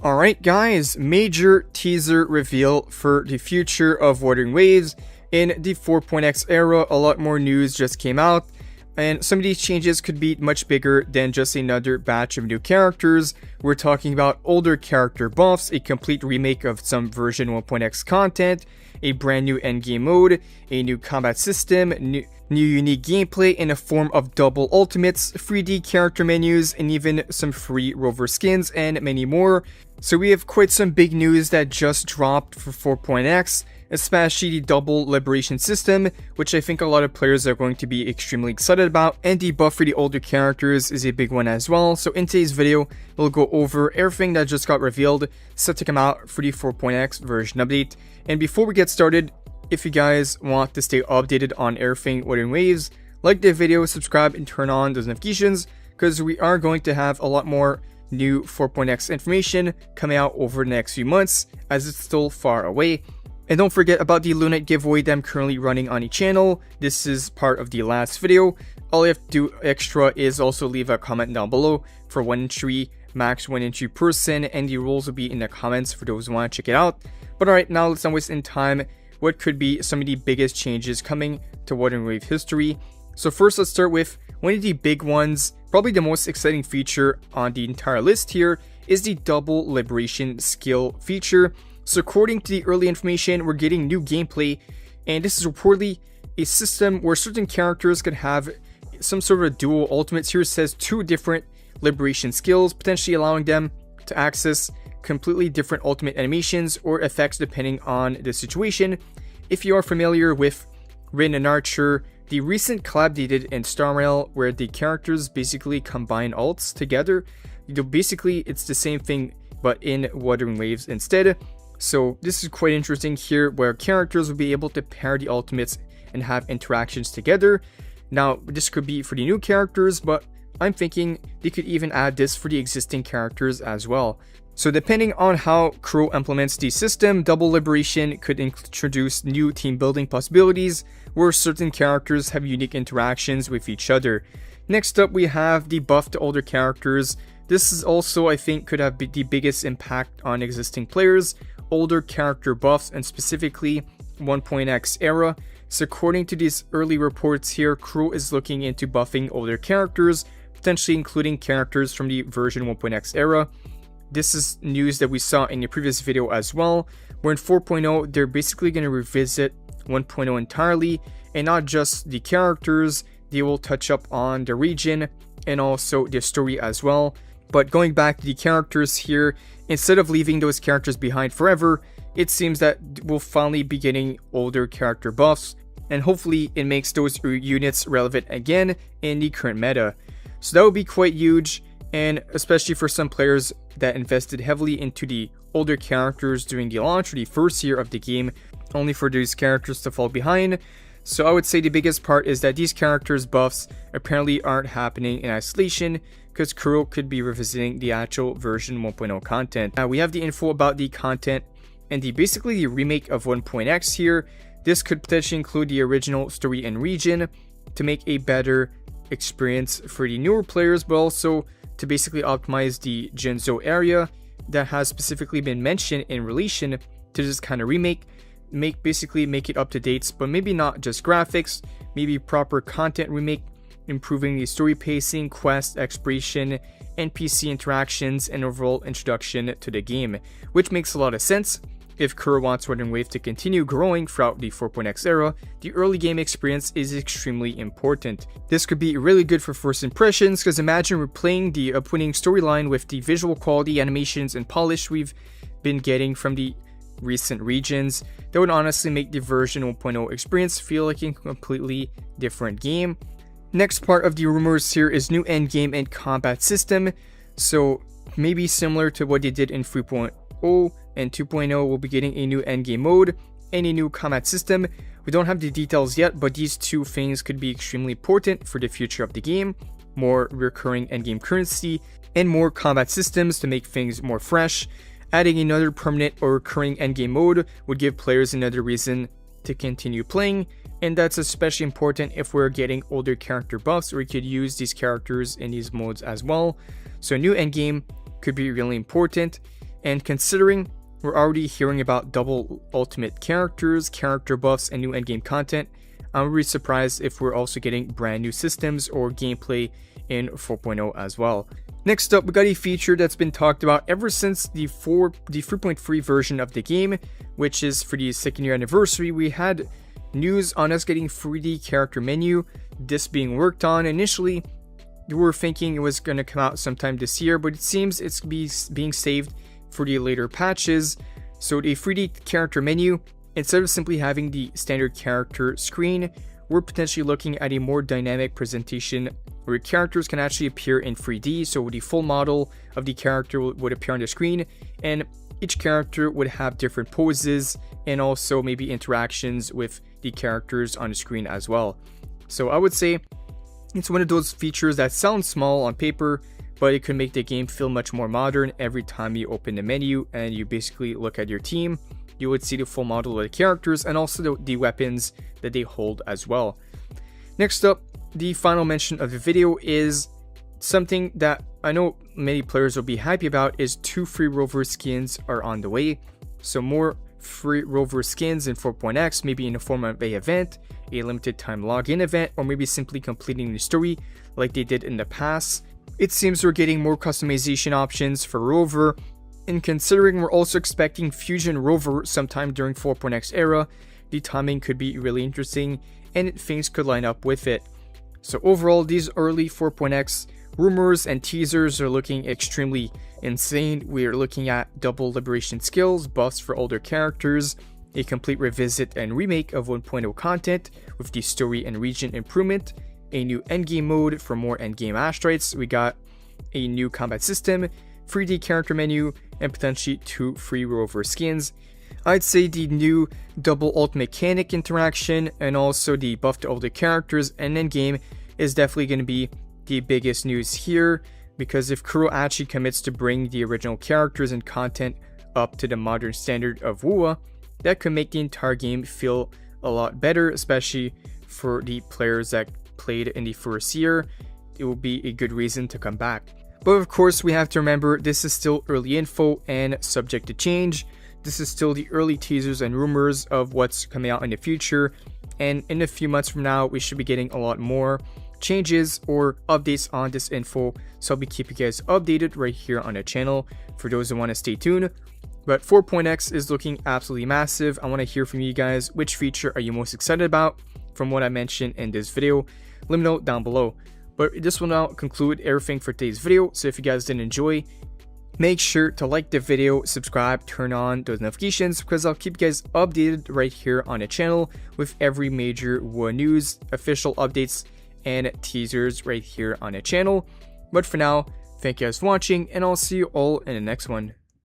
Alright guys, major teaser reveal for the future of Wuthering Waves. In the 4.x era, a lot more news just came out, and some of these changes could be much bigger than just another batch of new characters. We're talking about older character buffs, a complete remake of some version 1.x content, a brand new endgame mode, a new combat system, new unique gameplay in the form of double ultimates, 3D character menus, and even some free rover skins, and many more. So we have quite some big news that just dropped for 4.x, especially the double liberation system, which I think a lot of players are going to be extremely excited about, and the buff for the older characters is a big one as well. So in today's video, we'll go over everything that just got revealed, set to come out for the 4.x version update. And before we get started, if you guys want to stay updated on everything Wuthering Waves, like the video, subscribe, and turn on those notifications, because we are going to have a lot more new 4.x information coming out over the next few months, as it's still far away. And don't forget about the lunite giveaway that I'm currently running on the channel. This is part of the last video. All you have to do extra is also leave a comment down below for 1 entry, max 1 entry person, and the rules will be in the comments for those who want to check it out. But alright, now let's not waste any time. What could be some of the biggest changes coming to Wuthering Wave history? So first, let's start with one of the big ones, probably the most exciting feature on the entire list here, is the double liberation skill feature. So according to the early information, we're getting new gameplay, and this is reportedly a system where certain characters could have some sort of dual ultimates. Here it says 2 different liberation skills, potentially allowing them to access completely different ultimate animations or effects depending on the situation. If you are familiar with Rin and Archer, the recent collab they did in Star Rail, where the characters basically combine ults together, basically it's the same thing but in Wuthering Waves instead. So this is quite interesting here, where characters will be able to pair the ultimates and have interactions together. Now this could be for the new characters, but I'm thinking they could even add this for the existing characters as well. So depending on how Crow implements the system, double liberation could introduce new team building possibilities where certain characters have unique interactions with each other. Next up, we have the buff to older characters. This is also, I think, could have the biggest impact on existing players. Older character buffs, and specifically 1.x era. So according to these early reports here, Crow is looking into buffing older characters, potentially including characters from the version 1.x era. This is news that we saw in the previous video as well, where in 4.0 they're basically going to revisit 1.0 entirely, and not just the characters, they will touch up on the region and also the story as well. But going back to the characters here, instead of leaving those characters behind forever, it seems that we'll finally be getting older character buffs, and hopefully it makes those units relevant again in the current meta. So that would be quite huge, and especially for some players that invested heavily into the older characters during the launch or the first year of the game, only for these characters to fall behind. So I would say the biggest part is that these characters buffs apparently aren't happening in isolation, because Crow could be revisiting the actual version 1.0 content. Now we have the info about the content and basically the remake of 1.x here. This could potentially include the original story and region to make a better experience for the newer players, but also to basically optimize the Jinzhou area that has specifically been mentioned in relation to this kind of remake. Basically make it up to date, but maybe not just graphics, maybe proper content remake, improving the story pacing, quest exploration, NPC interactions, and overall introduction to the game, which makes a lot of sense. If Crow wants Wuthering Wave to continue growing throughout the 4.x era, the early game experience is extremely important. This could be really good for first impressions, because imagine replaying the upwinning storyline with the visual quality, animations, and polish we've been getting from the recent regions. That would honestly make the version 1.0 experience feel like a completely different game. Next part of the rumors here is new endgame and combat system. So maybe similar to what they did in 3.0 and 2.0, we'll be getting a new endgame mode and a new combat system. We don't have the details yet, but these two things could be extremely important for the future of the game. More recurring endgame currency and more combat systems to make things more fresh. Adding another permanent or recurring endgame mode would give players another reason to continue playing, and that's especially important if we're getting older character buffs, or we could use these characters in these modes as well. So a new endgame could be really important. And considering we're already hearing about double ultimate characters, character buffs, and new endgame content, I'm really surprised if we're also getting brand new systems or gameplay in 4.0 as well. Next up, we got a feature that's been talked about ever since the 3.3 version of the game, which is for the 2nd year anniversary. We had news on us getting 3D character menu, this being worked on. Initially, we were thinking it was going to come out sometime this year, but it seems it's being saved for the later patches. So the 3D character menu, instead of simply having the standard character screen, we're potentially looking at a more dynamic presentation where characters can actually appear in 3D. So the full model of the character would appear on the screen, and each character would have different poses and also maybe interactions with the characters on the screen as well. So I would say it's one of those features that sounds small on paper, but it could make the game feel much more modern. Every time you open the menu and you basically look at your team, you would see the full model of the characters and also the weapons that they hold as well. Next up, the final mention of the video is something that I know many players will be happy about, is 2 free rover skins are on the way. So more free rover skins in 4.x, maybe in the form of an event, a limited time login event, or maybe simply completing the story like they did in the past. It seems we're getting more customization options for rover, and considering we're also expecting fusion rover sometime during 4.x era, the timing could be really interesting and things could line up with it. So overall, these early 4.x rumors and teasers are looking extremely insane. We are looking at double liberation skills, buffs for older characters, a complete revisit and remake of 1.0 content with the story and region improvement, a new endgame mode for more endgame asteroids. We got a new combat system, 3D character menu, and potentially 2 free rover skins. I'd say the new double ult mechanic interaction and also the buff to older characters and endgame is definitely going to be the biggest news here, because if Kuro actually commits to bring the original characters and content up to the modern standard of WUWA, that could make the entire game feel a lot better, especially for the players that played in the first year. It will be a good reason to come back. But of course, we have to remember this is still early info and subject to change. This is still the early teasers and rumors of what's coming out in the future, and in a few months from now, we should be getting a lot more changes or updates on this info, so I'll be keeping you guys updated right here on the channel for those who want to stay tuned. But 4.x is looking absolutely massive. I want to hear from you guys. Which feature are you most excited about from what I mentioned in this video? Let me know down below. But this will now conclude everything for today's video. So if you guys did enjoy, make sure to like the video, subscribe, turn on those notifications, because I'll keep you guys updated right here on the channel with every major WUWA news, official updates, and teasers right here on the channel. But for now, thank you guys for watching, and I'll see you all in the next one.